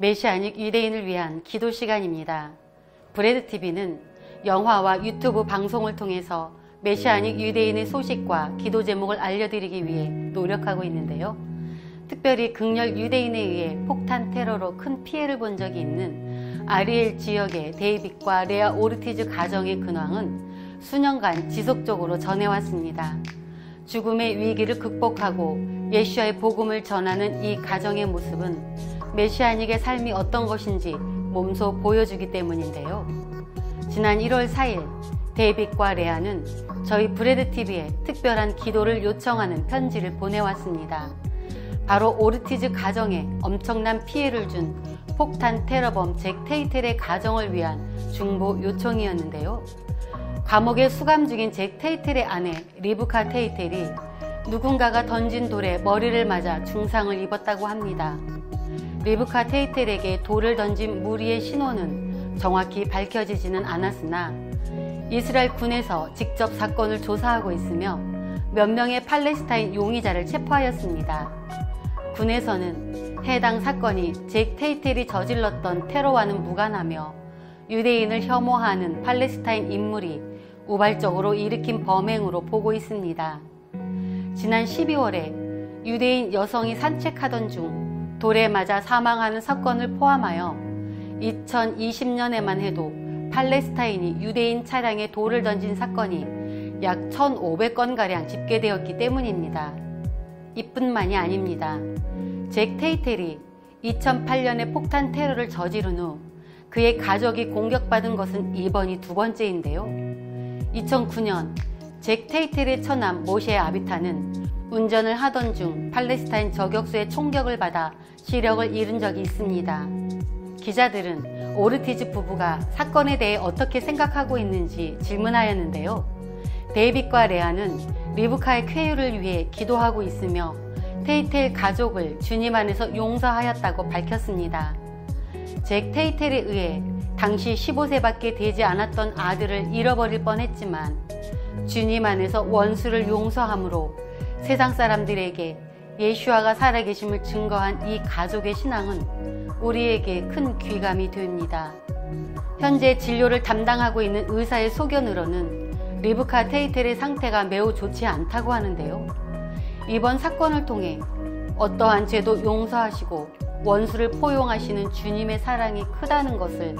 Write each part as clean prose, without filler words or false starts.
메시아닉 유대인을 위한 기도 시간입니다. 브레드TV는 영화와 유튜브 방송을 통해서 메시아닉 유대인의 소식과 기도 제목을 알려드리기 위해 노력하고 있는데요. 특별히 극렬 유대인에 의해 폭탄 테러로 큰 피해를 본 적이 있는 아리엘 지역의 데이빗과 레아 오르티즈 가정의 근황은 수년간 지속적으로 전해왔습니다. 죽음의 위기를 극복하고 예수와의 복음을 전하는 이 가정의 모습은 메시아닉의 삶이 어떤 것인지 몸소 보여주기 때문인데요. 지난 1월 4일 데이빗과 레아는 저희 브레드TV에 특별한 기도를 요청하는 편지를 보내왔습니다. 바로 오르티즈 가정에 엄청난 피해를 준 폭탄 테러범 잭 테이텔의 가정을 위한 중보 요청이었는데요. 감옥에 수감 중인 잭 테이텔의 아내 리브카 테이텔이 누군가가 던진 돌에 머리를 맞아 중상을 입었다고 합니다. 리브카 테이텔에게 돌을 던진 무리의 신원은 정확히 밝혀지지는 않았으나 이스라엘 군에서 직접 사건을 조사하고 있으며 몇 명의 팔레스타인 용의자를 체포하였습니다. 군에서는 해당 사건이 잭 테이텔이 저질렀던 테러와는 무관하며 유대인을 혐오하는 팔레스타인 인물이 우발적으로 일으킨 범행으로 보고 있습니다. 지난 12월에 유대인 여성이 산책하던 중 돌에 맞아 사망하는 사건을 포함하여 2020년에만 해도 팔레스타인이 유대인 차량에 돌을 던진 사건이 약 1,500건가량 집계되었기 때문입니다. 이뿐만이 아닙니다. 잭 테이텔이 2008년에 폭탄 테러를 저지른 후 그의 가족이 공격받은 것은 이번이 두 번째인데요. 2009년 잭 테이텔의 처남 모셰 아비타는 운전을 하던 중 팔레스타인 저격수의 총격을 받아 시력을 잃은 적이 있습니다. 기자들은 오르티즈 부부가 사건에 대해 어떻게 생각하고 있는지 질문하였는데요. 데이빗과 레아는 리브카의 쾌유를 위해 기도하고 있으며 테이텔 가족을 주님 안에서 용서하였다고 밝혔습니다. 잭 테이텔에 의해 당시 15세밖에 되지 않았던 아들을 잃어버릴 뻔했지만 주님 안에서 원수를 용서함으로 세상 사람들에게 예수와가 살아계심을 증거한 이 가족의 신앙은 우리에게 큰 귀감이 됩니다. 현재 진료를 담당하고 있는 의사의 소견으로는 리브카 테이텔의 상태가 매우 좋지 않다고 하는데요. 이번 사건을 통해 어떠한 죄도 용서하시고 원수를 포용하시는 주님의 사랑이 크다는 것을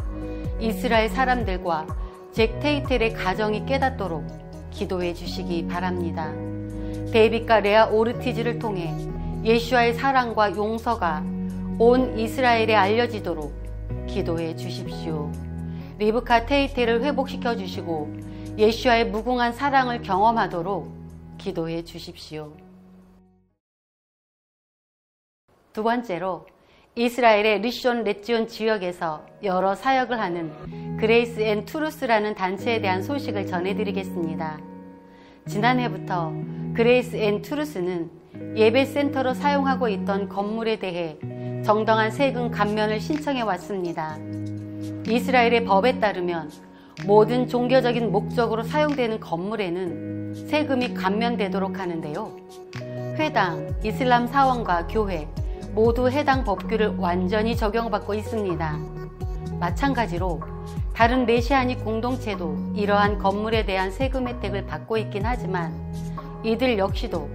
이스라엘 사람들과 잭 테이텔의 가정이 깨닫도록 기도해 주시기 바랍니다. 데이빗과 레아 오르티즈를 통해 예수와의 사랑과 용서가 온 이스라엘에 알려지도록 기도해 주십시오. 리브카 테이텔을 회복시켜 주시고 예수와의 무궁한 사랑을 경험하도록 기도해 주십시오. 두 번째로 이스라엘의 리숀 레지온 지역에서 여러 사역을 하는 그레이스 앤 투루스라는 단체에 대한 소식을 전해드리겠습니다. 지난해부터 그레이스 앤 투루스는 예배센터로 사용하고 있던 건물에 대해 정당한 세금 감면을 신청해 왔습니다. 이스라엘의 법에 따르면 모든 종교적인 목적으로 사용되는 건물에는 세금이 감면되도록 하는데요. 회당, 이슬람 사원과 교회 모두 해당 법규를 완전히 적용받고 있습니다. 마찬가지로 다른 메시아닉 공동체도 이러한 건물에 대한 세금 혜택을 받고 있긴 하지만 이들 역시도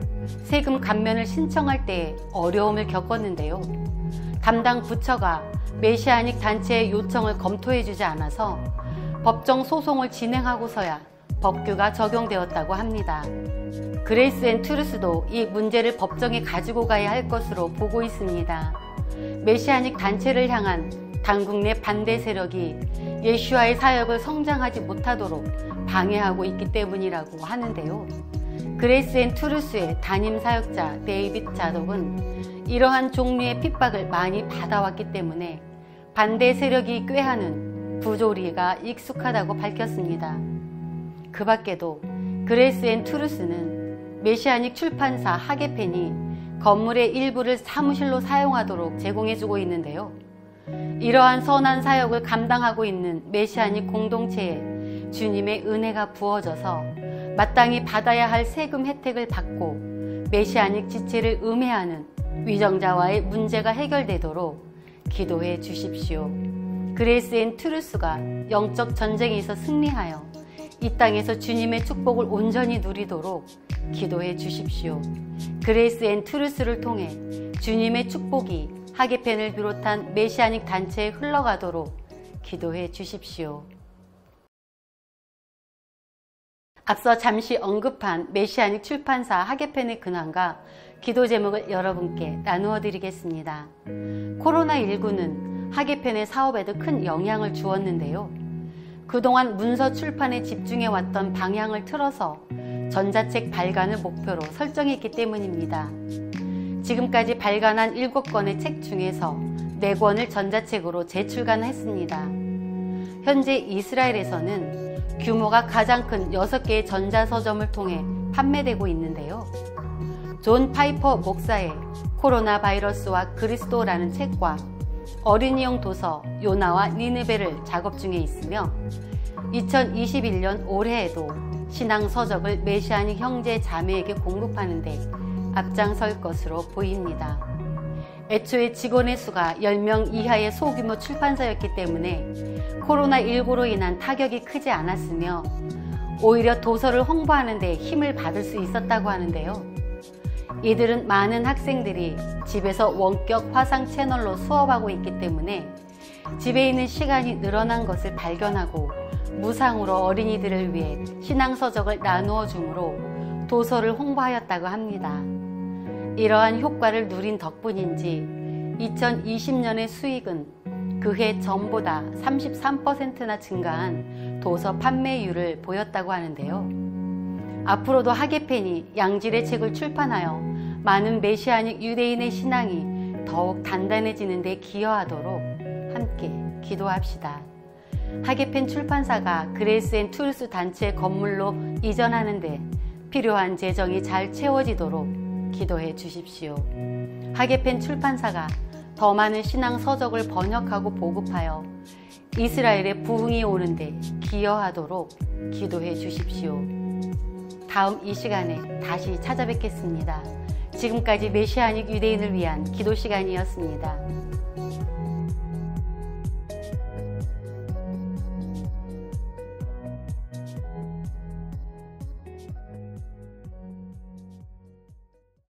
세금 감면을 신청할 때에 어려움을 겪었는데요. 담당 부처가 메시아닉 단체의 요청을 검토해주지 않아서 법정 소송을 진행하고서야 법규가 적용되었다고 합니다. 그레이스 앤 투루스도 이 문제를 법정에 가지고 가야 할 것으로 보고 있습니다. 메시아닉 단체를 향한 당국 내 반대 세력이 예수와의 사역을 성장하지 못하도록 방해하고 있기 때문이라고 하는데요. 그레이스 앤 투루스의 담임 사역자 데이빗 자독은 이러한 종류의 핍박을 많이 받아왔기 때문에 반대 세력이 꾀하는 부조리가 익숙하다고 밝혔습니다. 그 밖에도 그레이스 앤 투루스는 메시아닉 출판사 하게펜이 건물의 일부를 사무실로 사용하도록 제공해주고 있는데요. 이러한 선한 사역을 감당하고 있는 메시아닉 공동체에 주님의 은혜가 부어져서 마땅히 받아야 할 세금 혜택을 받고 메시아닉 지체를 음해하는 위정자와의 문제가 해결되도록 기도해 주십시오. 그레이스 앤 트루스가 영적 전쟁에서 승리하여 이 땅에서 주님의 축복을 온전히 누리도록 기도해 주십시오. 그레이스 앤 트루스를 통해 주님의 축복이 하게펜을 비롯한 메시아닉 단체에 흘러가도록 기도해 주십시오. 앞서 잠시 언급한 메시아닉 출판사 하게펜의 근황과 기도 제목을 여러분께 나누어 드리겠습니다. 코로나19는 하게펜의 사업에도 큰 영향을 주었는데요. 그동안 문서 출판에 집중해왔던 방향을 틀어서 전자책 발간을 목표로 설정했기 때문입니다. 지금까지 발간한 7권의 책 중에서 4권을 전자책으로 재출간했습니다. 현재 이스라엘에서는 규모가 가장 큰 6개의 전자서점을 통해 판매되고 있는데요. 존 파이퍼 목사의 코로나 바이러스와 그리스도라는 책과 어린이용 도서 요나와 니느베를 작업 중에 있으며 2021년 올해에도 신앙 서적을 메시아닉 형제 자매에게 공급하는 데 앞장설 것으로 보입니다. 애초에 직원의 수가 10명 이하의 소규모 출판사였기 때문에 코로나19로 인한 타격이 크지 않았으며 오히려 도서를 홍보하는 데 힘을 받을 수 있었다고 하는데요. 이들은 많은 학생들이 집에서 원격 화상 채널로 수업하고 있기 때문에 집에 있는 시간이 늘어난 것을 발견하고 무상으로 어린이들을 위해 신앙서적을 나누어 주므로 도서를 홍보하였다고 합니다. 이러한 효과를 누린 덕분인지 2020년의 수익은 그해 전보다 33%나 증가한 도서 판매율을 보였다고 하는데요. 앞으로도 하게펜이 양질의 책을 출판하여 많은 메시아닉 유대인의 신앙이 더욱 단단해지는 데 기여하도록 함께 기도합시다. 하게펜 출판사가 그레이스 앤 트루스 단체 건물로 이전하는 데 필요한 재정이 잘 채워지도록 기도해 주십시오. 하게펜 출판사가 더 많은 신앙 서적을 번역하고 보급하여 이스라엘의 부흥이 오는데 기여하도록 기도해 주십시오. 다음 이 시간에 다시 찾아뵙겠습니다. 지금까지 메시아닉 유대인을 위한 기도 시간이었습니다.